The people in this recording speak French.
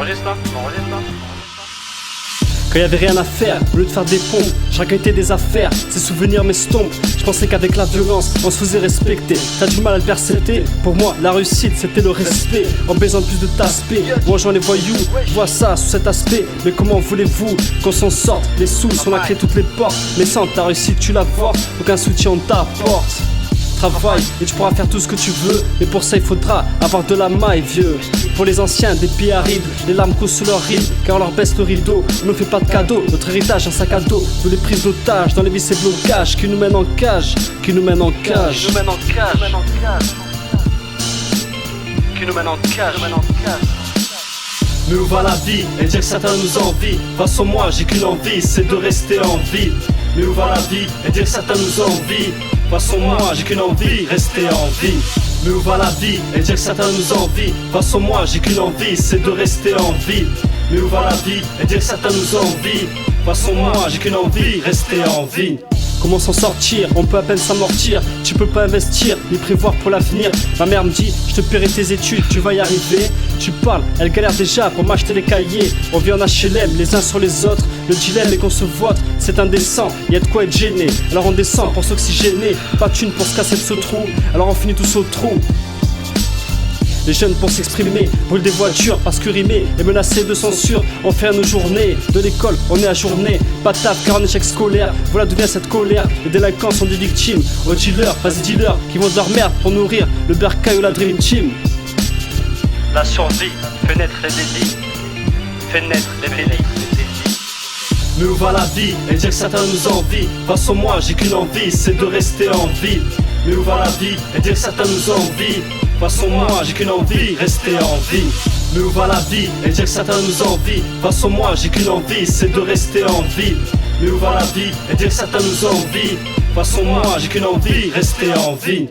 T'enregistres là? Quand y'avait rien à faire, au lieu de faire des pompes, je racontais des affaires, ces souvenirs m'estompent. Je pensais qu'avec la violence, on se faisait respecter. T'as du mal à le percepter, pour moi la réussite c'était le respect. En baisant plus de t'aspect, mangeant les voyous, je vois ça sous cet aspect. Mais comment voulez-vous qu'on s'en sorte? Les sous sont la clé toutes les portes, mais sans ta réussite tu l'avortes, aucun soutien on t'apporte. Travaille et tu pourras faire tout ce que tu veux, mais pour ça il faudra avoir de la maille, vieux. Pour les anciens, des pieds arides, les larmes coulent sous leurs rides, car on leur baisse le rideau. On ne fait pas de cadeaux, notre héritage un sac à dos, de les prises d'otages, dans les vices et blocages qui nous mènent en cage, qui nous mènent en cage, Qui nous mène en cage. Qui nous mène en cage. Mais où va la vie? Et dire que certains nous envient. De toute façon moi j'ai qu'une envie, c'est de rester en vie. Mais où va la vie? Et dire que certains nous envient. De toute façon moi j'ai qu'une envie, rester en vie. Mais où va la vie? Et dire que certains nous envient. De toute façon moi j'ai qu'une envie, c'est de rester en vie. Mais où va la vie? Et dire que certains nous envient. De toute façon moi j'ai qu'une envie, rester en vie. Comment s'en sortir? On peut à peine s'amortir. Tu peux pas investir, ni prévoir pour l'avenir. Ma mère me dit, je te paierai tes études, tu vas y arriver. Tu parles, elle galère déjà pour m'acheter les cahiers. On vit en HLM, les uns sur les autres. Le dilemme est qu'on se vote, c'est indécent. Y'a de quoi être gêné, alors on descend pour s'oxygéner. Pas de thune pour se casser de ce trou, alors on finit tous au trou. Les jeunes pour s'exprimer, brûlent des voitures parce que rimer est menacé de censure. On fait nos journées, de l'école on est à journée. Pas de taf car un échec scolaire, voilà d'où vient cette colère. Les délinquants sont des victimes, aux dealers, vas-y dealers, qui vendent leur merde pour nourrir le bercail ou la dream team. La survie fait naître les délits. Fait naître les délits. Mais où va la vie? Et dire que certains nous envient. De toute façon moi j'ai qu'une envie, c'est de rester en vie. Mais où va la vie? Et dire que certains nous envient. De toute façon moi j'ai qu'une envie, rester en vie. Mais où va la vie? Et dire que certains nous envient. De toute façon moi j'ai qu'une envie, c'est de rester en vie. Mais où va la vie? Et dire que certains nous envient. De toute façon moi j'ai qu'une envie, rester en vie.